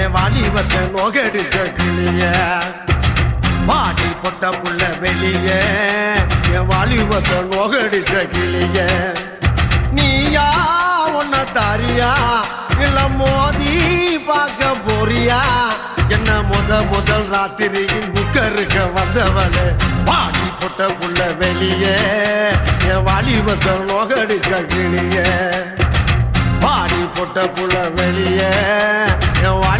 என் வாலிபத்தை நோகடிச்ச கிளிய பாடி பொட்ட புள்ள வெளிய என் வாலிபத்தை நோகடிச்ச கிளிய நீயா உன்ன தாரியா இல்ல மோதி பார்க்க போறியா என்ன முதல் ராத்திரியில் புக்கருக்க வந்தவளே பாடி பொட்ட புள்ள வெளிய என் வாலிபத்தை நோகடிச்ச கிளிய பாடி பொட்ட புள்ள வெளிய என் வாலி